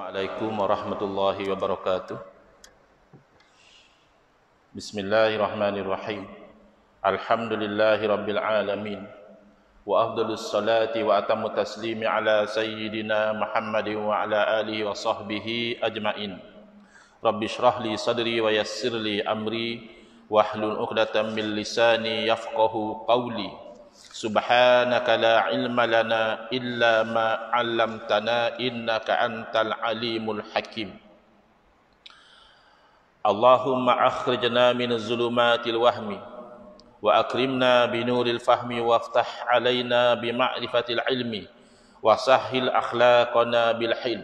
Assalamualaikum warahmatullahi wabarakatuh. Bismillahirrahmanirrahim. Alhamdulillahi rabbil alamin. Wa afdalus salati wa atammu taslimi ala sayyidina Muhammadin wa ala alihi wa sahbihi ajmain. Rabbi shrah li sadri wa yassir li amri wahlul 'uqdatam min lisani yafqahu qawli. Subhanaka la ilma lana illa ma 'allamtana innaka antal alimul hakim. Allahumma akhrijna minaz zulumatil wahmi wa akrimna binuril fahmi waftah alaina bima'rifatil ilmi wa sahhil akhlaqana bil hilm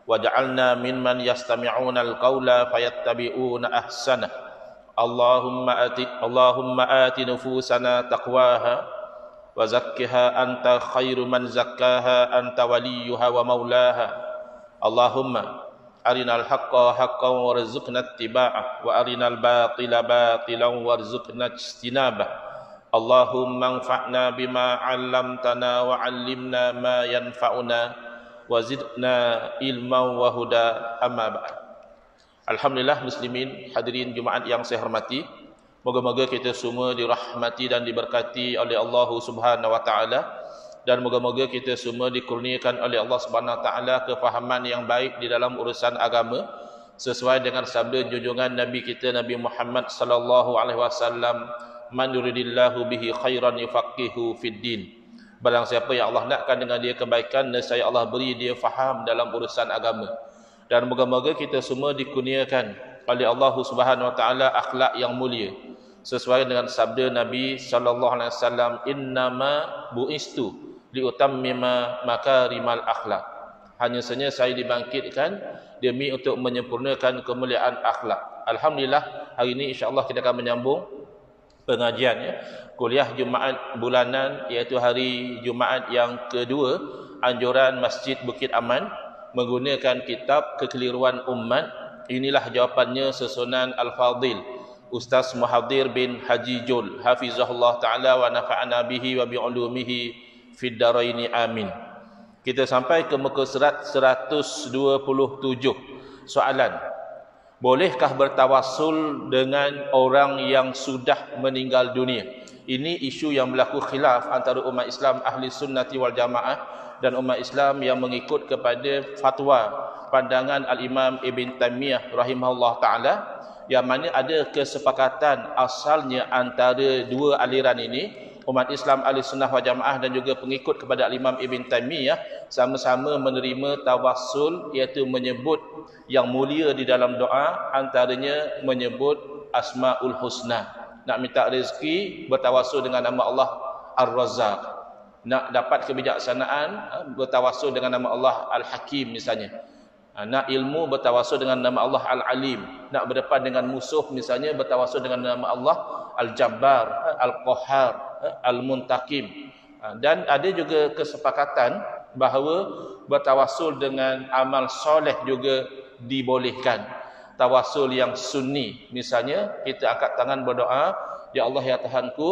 waj'alna mimman yastami'una al-qawla fayattabi'una ahsana. Allahumma ati nufusana taqwaha wa zakkiha anta khairu man zakkaha anta waliyuha wa maulaha. Allahumma arinal haqqa haqqan warzuqna ittiba'ah wa arinal batila batilan warzuqna ijtinabah. Allahumma anfa'na bima 'allamtana wa 'allimna ma yanfa'una wa zidna ilman wa huda. Amma ba'd. Alhamdulillah muslimin hadirin Jumaat yang saya hormati, moga-moga kita semua dirahmati dan diberkati oleh Allah Subhanahu wa taala, dan moga-moga kita semua dikurniakan oleh Allah Subhanahu wa taala kefahaman yang baik di dalam urusan agama sesuai dengan sabda junjungan Nabi kita Nabi Muhammad sallallahu alaihi wasallam, man yuridillahu bihi khairan yufaqihu fid din. Barang siapa yang Allah nakkan dengan dia kebaikan, nescaya Allah beri dia faham dalam urusan agama. Dan moga-moga kita semua dikurniakan oleh Allah Subhanahu wa taala akhlak yang mulia sesuai dengan sabda Nabi sallallahu alaihi wasallam, innama buistu liutammima makarimal akhlak. Hanya saja saya dibangkitkan demi untuk menyempurnakan kemuliaan akhlak. Alhamdulillah, hari ini insya-Allah kita akan menyambung pengajian kuliah Jumaat bulanan, iaitu hari Jumaat yang kedua anjuran Masjid Bukit Aman menggunakan kitab Kekeliruan Ummat. Inilah jawapannya susunan Al-Fadil Ustaz Muhadir bin Haji Jul hafizahullah taala wa nafa'ana bihi wa bi'ulumihi fid daraini amin. Kita sampai ke muka surat 127. Soalan: bolehkah bertawassul dengan orang yang sudah meninggal dunia? Ini isu yang berlaku khilaf antara umat Islam ahli sunnati wal jamaah dan umat Islam yang mengikut kepada fatwa pandangan Al-Imam Ibn Taymiyah rahimahullah ta'ala, yang mana ada kesepakatan asalnya antara dua aliran ini, umat Islam ahli sunnah wal jamaah dan juga pengikut kepada Al-Imam Ibn Taymiyah, sama-sama menerima tawassul, iaitu menyebut yang mulia di dalam doa, antaranya menyebut Asma'ul Husna. Nak minta rezeki, bertawassul dengan nama Allah Ar-Razzaq. Nak dapat kebijaksanaan, bertawassul dengan nama Allah Al-Hakim misalnya. Nak ilmu, bertawassul dengan nama Allah Al-Alim. Nak berdepan dengan musuh misalnya, bertawassul dengan nama Allah Al-Jabbar, Al-Qahhar, Al-Muntaqim. Dan ada juga kesepakatan bahawa bertawassul dengan amal soleh juga dibolehkan. Tawassul yang sunni, misalnya kita angkat tangan berdoa, ya Allah ya Tuhanku,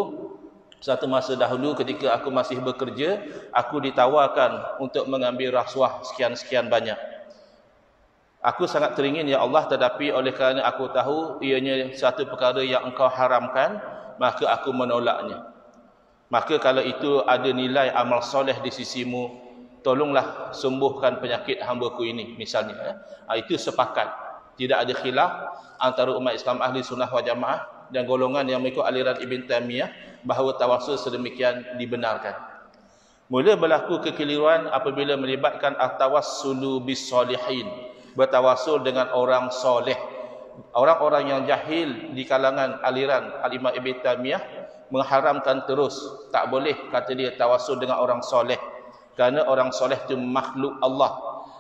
satu masa dahulu ketika aku masih bekerja, aku ditawarkan untuk mengambil rasuah sekian-sekian banyak. Aku sangat teringin ya Allah, tetapi oleh kerana aku tahu ianya satu perkara yang engkau haramkan, maka aku menolaknya. Maka kalau itu ada nilai amal soleh di sisimu, tolonglah sembuhkan penyakit hamba-Ku ini misalnya. Itu sepakat. Tidak ada khilaf antara umat Islam ahli sunnah wal jamaah dan golongan yang mengikut aliran Ibn Taymiyah bahawa tawassul sedemikian dibenarkan. Mula berlaku kekeliruan apabila melibatkan at-tawassulu bis-solihin, bertawassul dengan orang soleh. Orang-orang yang jahil di kalangan aliran Al-Imam Ibn Taymiyah mengharamkan terus, tak boleh kata dia tawassul dengan orang soleh, kerana orang soleh itu makhluk Allah.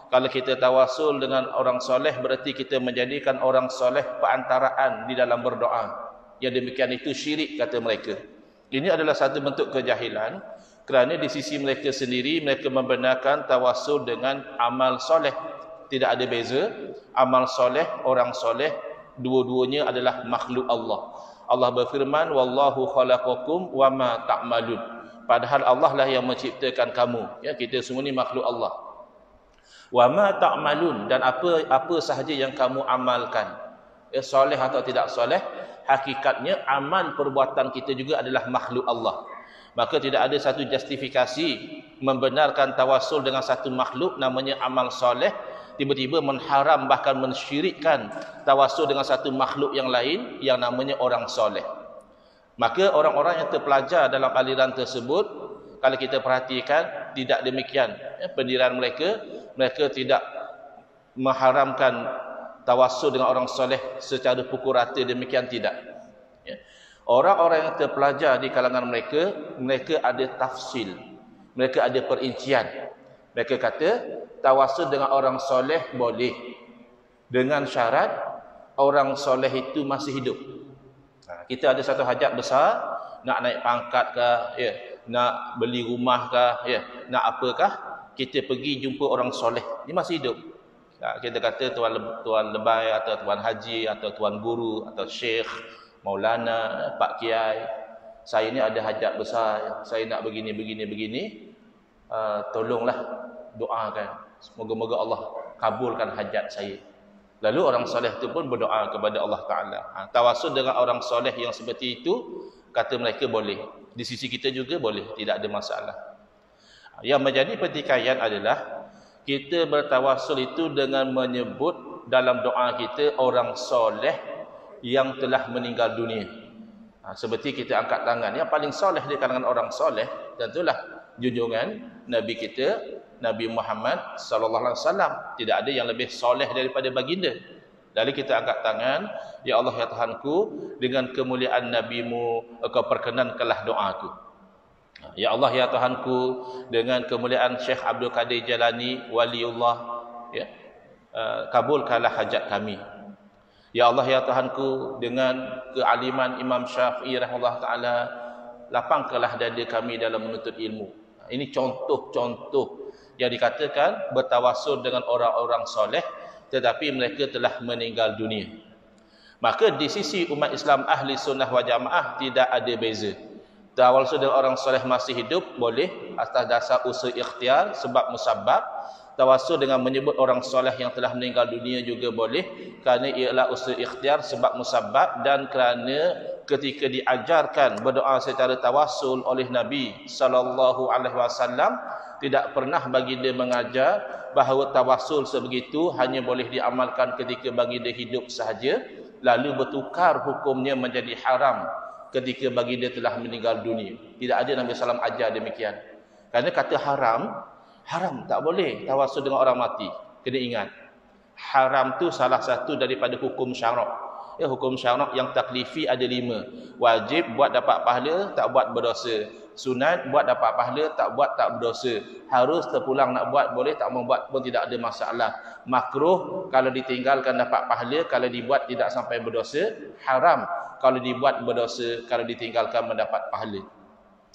Kalau kita tawassul dengan orang soleh, berarti kita menjadikan orang soleh perantaraan di dalam berdoa. Yang demikian itu syirik, kata mereka. Ini adalah satu bentuk kejahilan, kerana di sisi mereka sendiri, mereka membenarkan tawassul dengan amal soleh. Tidak ada beza. Amal soleh, orang soleh, dua-duanya adalah makhluk Allah. Allah berfirman, wallahu khalaqakum wa ma ta'malun. Padahal Allah lah yang menciptakan kamu. Ya, kita semua ni makhluk Allah. Wa ma ta'malun, dan apa sahaja yang kamu amalkan, soleh atau tidak soleh, hakikatnya amal perbuatan kita juga adalah makhluk Allah. Maka tidak ada satu justifikasi membenarkan tawassul dengan satu makhluk namanya amal soleh, tiba-tiba mengharam bahkan mensyirikkan tawassul dengan satu makhluk yang lain yang namanya orang soleh. Maka orang-orang yang terpelajar dalam aliran tersebut, kalau kita perhatikan, tidak demikian pendirian mereka. Mereka tidak mengharamkan tawassul dengan orang soleh secara pukul rata, demikian tidak. Orang-orang yang terpelajar di kalangan mereka, mereka ada tafsil, mereka ada perincian. Mereka kata tawassul dengan orang soleh boleh, dengan syarat orang soleh itu masih hidup. Kita ada satu hajat besar, nak naik pangkat kah, nak beli rumah kah, nak apakah, kita pergi jumpa orang soleh, dia masih hidup. Kita kata tuan lebay atau tuan haji atau tuan guru atau syekh, maulana, pak kiai, saya ni ada hajat besar, saya nak begini, tolonglah doakan, semoga-moga Allah kabulkan hajat saya. Lalu orang soleh itu pun berdoa kepada Allah Ta'ala. Tawassul dengan orang soleh yang seperti itu, kata mereka boleh. Di sisi kita juga boleh, tidak ada masalah. Yang menjadi pertikaian adalah kita bertawassul itu dengan menyebut dalam doa kita orang soleh yang telah meninggal dunia. Seperti kita angkat tangan, yang paling soleh di kalangan orang soleh tentulah junjungan Nabi kita, Nabi Muhammad sallallahu alaihi wasallam. Tidak ada yang lebih soleh daripada baginda. Lalu kita angkat tangan, ya Allah ya Tuhanku, dengan kemuliaan Nabi-Mu, Engkau perkenankanlah doaku. Ya Allah ya Tuhanku, dengan kemuliaan Syekh Abdul Qadir Jalani waliullah, kabulkanlah hajat kami. Ya Allah ya Tuhanku, dengan kealiman Imam Syafi'i rahimahullah taala, lapangkanlah dada kami dalam menuntut ilmu. Ini contoh-contoh yang dikatakan bertawassul dengan orang-orang soleh tetapi mereka telah meninggal dunia. Maka di sisi umat Islam ahli sunnah wal jamaah tidak ada beza. Tawassul dengan orang soleh masih hidup boleh atas dasar usul ikhtiar sebab musabab. Tawassul dengan menyebut orang soleh yang telah meninggal dunia juga boleh kerana ialah usul ikhtiar sebab musabab, dan kerana ketika diajarkan berdoa secara tawassul oleh Nabi sallallahu alaihi wasallam, tidak pernah baginda mengajar bahawa tawassul sebegitu hanya boleh diamalkan ketika baginda hidup sahaja, lalu bertukar hukumnya menjadi haram ketika baginda telah meninggal dunia. Tidak ada Nabi SAW ajar demikian. Kerana kata haram tak boleh tawassul dengan orang mati. Kena ingat, haram tu salah satu daripada hukum syarak. Hukum syarak yang taklifi ada 5. Wajib buat dapat pahala, tak buat berdosa. Sunat buat dapat pahala, tak buat tak berdosa. Harus terpulang nak buat boleh, tak mau buat pun tidak ada masalah. Makruh kalau ditinggalkan dapat pahala, kalau dibuat tidak sampai berdosa. Haram kalau dibuat berdosa, kalau ditinggalkan mendapat pahala.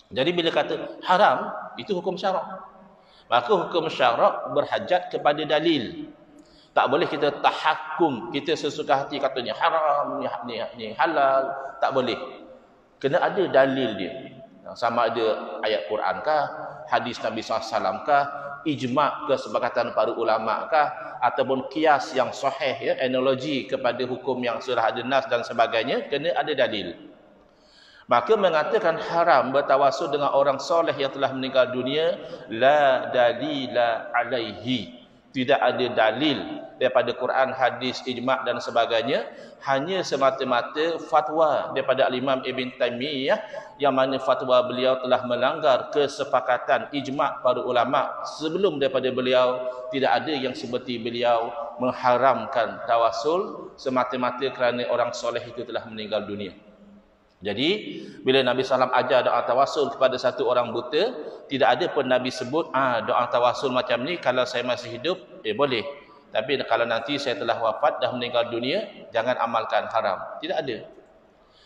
Jadi bila kata haram, itu hukum syarak. Maka hukum syarak berhajat kepada dalil. Tak boleh kita tahakum, kita sesuka hati katanya haram, ni halal, tak boleh. Kena ada dalil dia. Sama ada ayat Quran kah, hadis Nabi SAW kah, ijma' kesepakatan para ulama kah, ataupun kias yang sahih, analogi kepada hukum yang sudah ada nas dan sebagainya, kena ada dalil. Maka mengatakan haram bertawassul dengan orang soleh yang telah meninggal dunia, la dalila alaihi. Tidak ada dalil daripada Quran, hadis, ijma' dan sebagainya. Hanya semata-mata fatwa daripada Al-Imam Ibn Taymiyah, yang mana fatwa beliau telah melanggar kesepakatan ijma' para ulama. Sebelum daripada beliau, tidak ada yang seperti beliau mengharamkan tawassul semata-mata kerana orang soleh itu telah meninggal dunia. Jadi bila Nabi SAW ajar doa tawassul kepada satu orang buta, tidak ada pun Nabi sebut doa tawassul macam ni kalau saya masih hidup boleh, tapi kalau nanti saya telah wafat, dah meninggal dunia, jangan amalkan, haram. Tidak ada.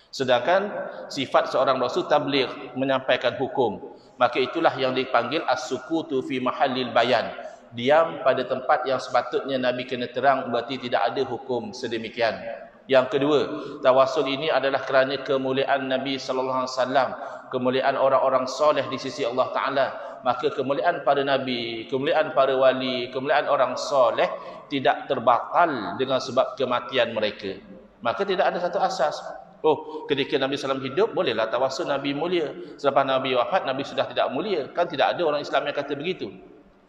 Sedangkan sifat seorang rasul tabligh, menyampaikan hukum, maka itulah yang dipanggil as-sukutu fi mahallil bayan. Diam pada tempat yang sepatutnya Nabi kena terang, berarti tidak ada hukum sedemikian. Yang kedua, tawassul ini adalah kerana kemuliaan Nabi sallallahu alaihi wasallam, kemuliaan orang-orang soleh di sisi Allah Taala. Maka kemuliaan para nabi, kemuliaan para wali, kemuliaan orang soleh tidak terbatal dengan sebab kematian mereka. Maka tidak ada satu asas. Oh, ketika Nabi SAW hidup, bolehlah tawassul Nabi mulia. Selepas Nabi wafat, Nabi sudah tidak mulia. Kan tidak ada orang Islam yang kata begitu.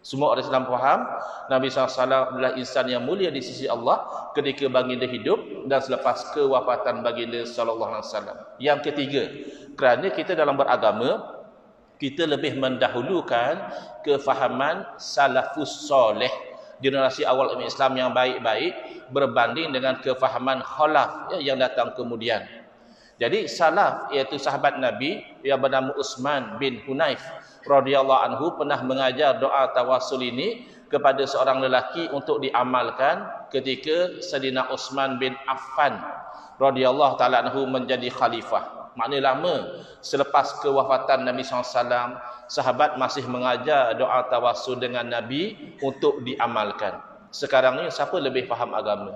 Semua orang Islam faham Nabi SAW adalah insan yang mulia di sisi Allah ketika baginda hidup dan selepas kewafatan baginda SAW. Yang ketiga, kerana kita dalam beragama, kita lebih mendahulukan kefahaman salafus soleh, generasi awal Islam yang baik-baik berbanding dengan kefahaman khalaf yang datang kemudian. Jadi salaf iaitu sahabat Nabi yang bernama Utsman bin Hunayf radhiyallahu anhu pernah mengajar doa tawassul ini kepada seorang lelaki untuk diamalkan ketika Sayyidina Utsman bin Affan radhiyallahu taala anhu menjadi khalifah. Maknanya lama selepas kewafatan Nabi SAW, sahabat masih mengajar doa tawassul dengan Nabi untuk diamalkan. Sekarang ni siapa lebih faham agama?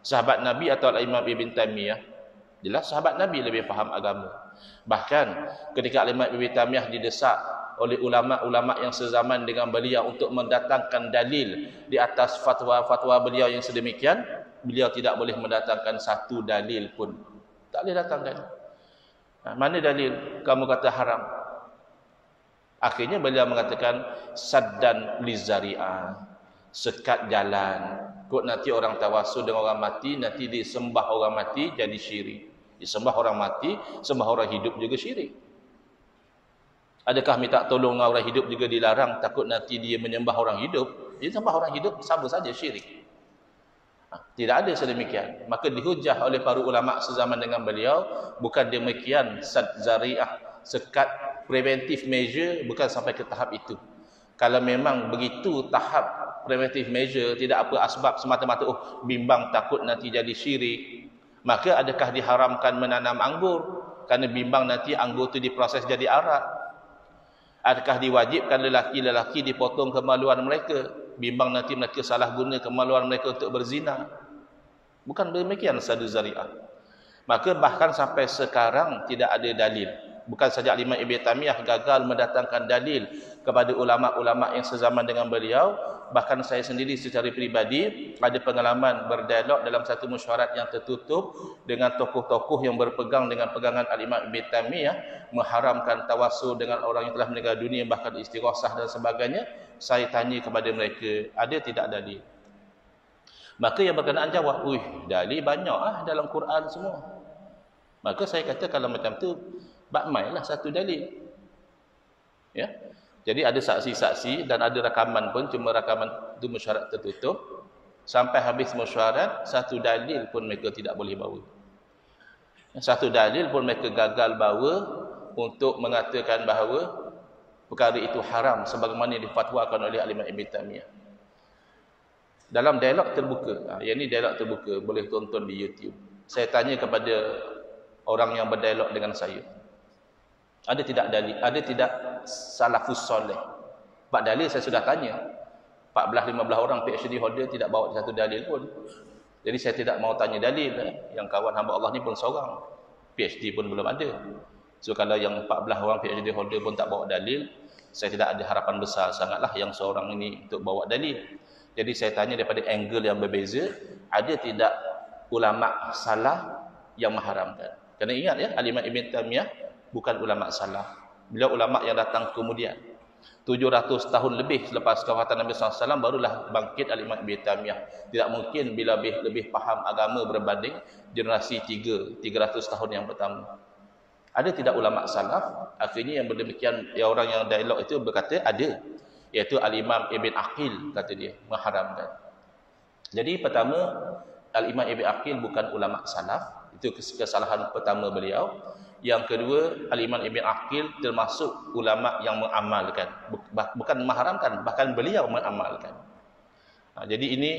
Sahabat Nabi atau Imam Ibn Taymiyah? Jelas sahabat Nabi lebih faham agama. Bahkan ketika Imam Ibn Taymiyah didesak oleh ulama-ulama yang sezaman dengan beliau untuk mendatangkan dalil di atas fatwa-fatwa beliau yang sedemikian, beliau tidak boleh mendatangkan satu dalil pun. Tak boleh datangkan. Mana dalil kamu kata haram? Akhirnya beliau mengatakan saddan lizari'ah, sekat jalan. Kok nanti orang tawassul dengan orang mati, nanti disembah orang mati jadi syirik. Disembah orang mati, sembah orang hidup juga syirik. Adakah minta tolong orang hidup juga dilarang, takut nanti dia menyembah orang hidup? Dia sembah orang hidup sama saja syirik. Tidak ada sedemikian. Maka dihujah oleh para ulama sezaman dengan beliau, bukan demikian sad zari'ah, sekat preventive measure, bukan sampai ke tahap itu. Kalau memang begitu tahap preventive measure, tidak apa asbab semata-mata bimbang takut nanti jadi syirik, maka adakah diharamkan menanam anggur kerana bimbang nanti anggur itu diproses jadi arak? Adakah diwajibkan lelaki-lelaki dipotong kemaluan mereka, bimbang nanti mereka salah guna kemaluan mereka untuk berzina? Bukan demikian sadu zari'ah. Maka bahkan sampai sekarang tidak ada dalil. Bukan saja Imam Ibn Taymiyah gagal mendatangkan dalil kepada ulama-ulama yang sezaman dengan beliau, bahkan saya sendiri secara peribadi ada pengalaman berdialog dalam satu mesyuarat yang tertutup dengan tokoh-tokoh yang berpegang dengan pegangan Imam Ibn Taymiyah, mengharamkan tawassul dengan orang yang telah meninggal dunia, bahkan istighosah dan sebagainya. Saya tanya kepada mereka, ada tidak dalil? Maka yang berkenaan jawab, dalil banyak dalam Quran semua. Maka saya kata kalau macam tu, bakmailah satu dalil. Ya. Jadi ada saksi-saksi dan ada rakaman pun, cuma rakaman itu mesyuarat tertutup. Sampai habis mesyuarat, satu dalil pun mereka tidak boleh bawa. Satu dalil pun mereka gagal bawa untuk mengatakan bahawa perkara itu haram sebagaimana difatwakan oleh Imam Ibn Taymiyah. Dalam dialog terbuka, yang ini dialog terbuka, boleh tonton di YouTube. Saya tanya kepada orang yang berdialog dengan saya, ada tidak dalil, ada tidak salafus soleh? 4 dalil saya sudah tanya. 14-15 orang PhD holder tidak bawa satu dalil pun. Jadi saya tidak mau tanya dalil. Yang kawan hamba Allah ni pun seorang, PhD pun belum ada. So kalau yang 14 orang PhD holder pun tak bawa dalil, saya tidak ada harapan besar sangatlah yang seorang ini untuk bawa dalil. Jadi saya tanya daripada angle yang berbeza, ada tidak ulama salah yang mengharamkan? Kena ingat ya, Imam Ibn Taymiyah bukan ulama salaf. Beliau ulama yang datang kemudian. 700 tahun lebih selepas kewafatan Nabi SAW barulah bangkit Imam Ibn Taymiyah. Tidak mungkin bila lebih faham agama berbanding generasi 300 tahun yang pertama. Ada tidak ulama salaf? Akhirnya yang berdemikian, yang orang yang dialog itu berkata ada. Iaitu Al-Imam Ibn Aqil, kata dia, mengharamkan. Jadi pertama, Al-Imam Ibn Aqil bukan ulama salaf. Itu kesalahan pertama beliau. Yang kedua, Al-Imam Ibn Aqil termasuk ulama yang mengamalkan, bukan mengharamkan, bahkan beliau mengamalkan. Jadi ini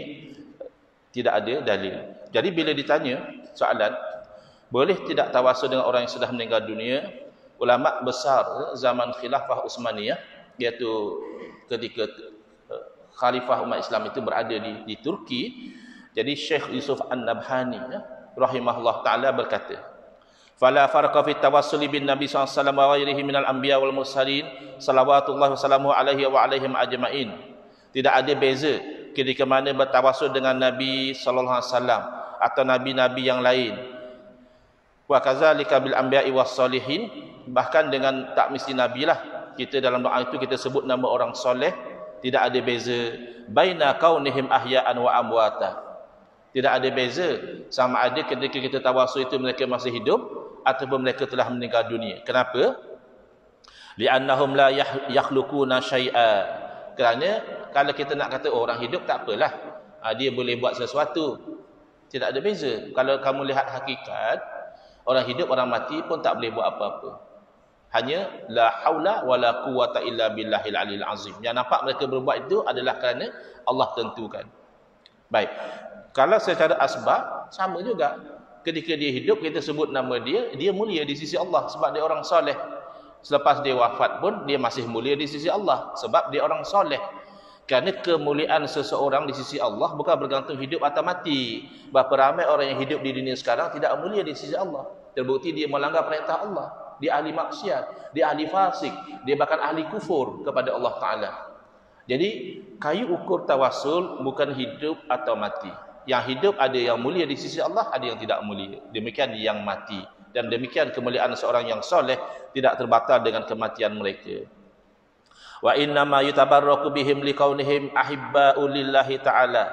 tidak ada dalil. Jadi bila ditanya soalan, boleh tidak tawassul dengan orang yang sudah meninggal dunia? Ulama besar zaman khilafah Utsmaniyah, iaitu ketika khalifah umat Islam itu berada di Turki. Jadi Syekh Yusuf An-Nabhani rahimahullah taala berkata, fala farqa fit tawassuli bin nabi sallallahu alaihi wasallam wa ghairihi minal anbiya wal mursalin salawatullah wassalamu alaihi wa alaihim ajmain. Tidak ada beza ketika mana bertawassul dengan nabi sallallahu alaihi wasallam atau nabi-nabi yang lain. Wa kadzalika bil anbiya'i was salihin, bahkan dengan tak mesti nabi lah, kita dalam doa itu kita sebut nama orang soleh. Tidak ada beza baina kaunihim ahya'an wa amwata. Tidak ada beza sama ada ketika kita tawassul itu mereka masih hidup ataupun mereka telah meninggal dunia. Kenapa? Li'annahum la yakhluquna syai'a. Kerana kalau kita nak kata orang hidup tak apalah, dia boleh buat sesuatu. Tidak ada beza. Kalau kamu lihat hakikat, orang hidup orang mati pun tak boleh buat apa-apa. Hanya la haula wala quwata illa billahil aliyil azim. Yang nampak mereka berbuat itu adalah kerana Allah tentukan. Baik. Kalau secara asbab sama juga. Ketika dia hidup kita sebut nama dia, dia mulia di sisi Allah sebab dia orang soleh. Selepas dia wafat pun dia masih mulia di sisi Allah sebab dia orang soleh. Kerana kemuliaan seseorang di sisi Allah bukan bergantung hidup atau mati. Berapa ramai orang yang hidup di dunia sekarang tidak mulia di sisi Allah. Terbukti dia melanggar perintah Allah. Dia ahli maksiat, dia ahli fasik, dia bahkan ahli kufur kepada Allah Ta'ala. Jadi kayu ukur tawassul bukan hidup atau mati. Yang hidup ada yang mulia di sisi Allah, ada yang tidak mulia. Demikian yang mati. Dan demikian kemuliaan seorang yang soleh tidak terbatal dengan kematian mereka. Wa inna ma yutabarraku bihim liqaunihim ahibba'u lillahi ta'ala.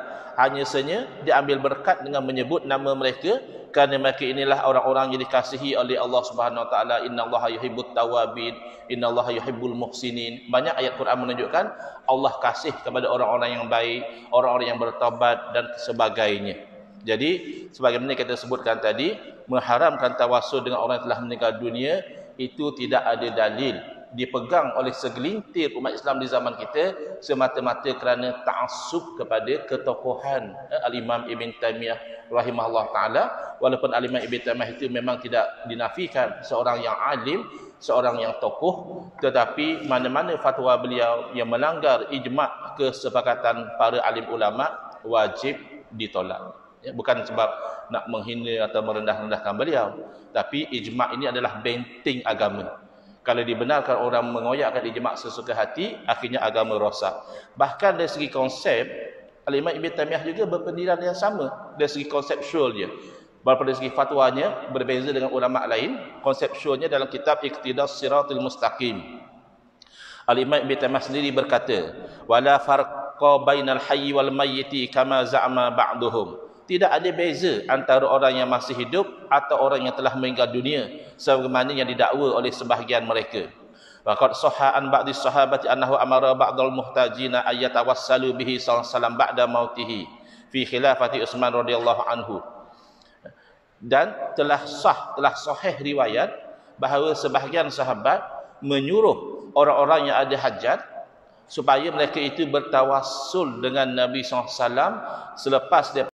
Hanya saja diambil berkat dengan menyebut nama mereka kerana mereka inilah orang-orang yang dikasihi oleh Allah Subhanahu wa taala. Innallaha yuhibbut tawabin, innallaha yuhibbul muhsinin. Banyak ayat Quran menunjukkan Allah kasih kepada orang-orang yang baik, orang-orang yang bertaubat dan sebagainya. Jadi sebagaimana kita sebutkan tadi, mengharamkan tawassul dengan orang yang telah meninggal dunia itu tidak ada dalil dipegang oleh segelintir umat Islam di zaman kita semata-mata kerana ta'assub kepada ketokohan Al-Imam Ibn Taymiyah rahimahullah ta'ala. Walaupun Al-Imam Ibn Taymiyah itu memang tidak dinafikan seorang yang alim, seorang yang tokoh, tetapi mana-mana fatwa beliau yang melanggar ijma' kesepakatan para alim ulama wajib ditolak. Ya, bukan sebab nak menghina atau merendah-rendahkan beliau, tapi ijma' ini adalah benteng agama. Kalau dibenarkan orang mengoyakkan ijma' sesuka hati, akhirnya agama rosak. Bahkan dari segi konsep, Al-Imam Ibn Taymiyah juga berpendirian yang sama dari segi konseptual dia. Walaupun dari segi fatwanya berbeza dengan ulama' lain, konseptualnya dalam kitab Iqtidas Siratul Mustaqim. Al-Imam Ibn Taymiyah sendiri berkata, wala farqa bainal hayyi wal mayyiti kama za'ama ba'duhum. Tidak ada beza antara orang yang masih hidup atau orang yang telah meninggal dunia sebagaimana yang didakwa oleh sebahagian mereka. Waqad sahha an ba'dis sahabati annahu amara ba'dal muhtajina ayyatawassalu bihi sallallahu alaihi wasallam ba'da mautihi fi khilafati Utsman radhiyallahu anhu. Dan telah sahih riwayat bahawa sebahagian sahabat menyuruh orang-orang yang ada hajat supaya mereka itu bertawassul dengan Nabi SAW selepas dia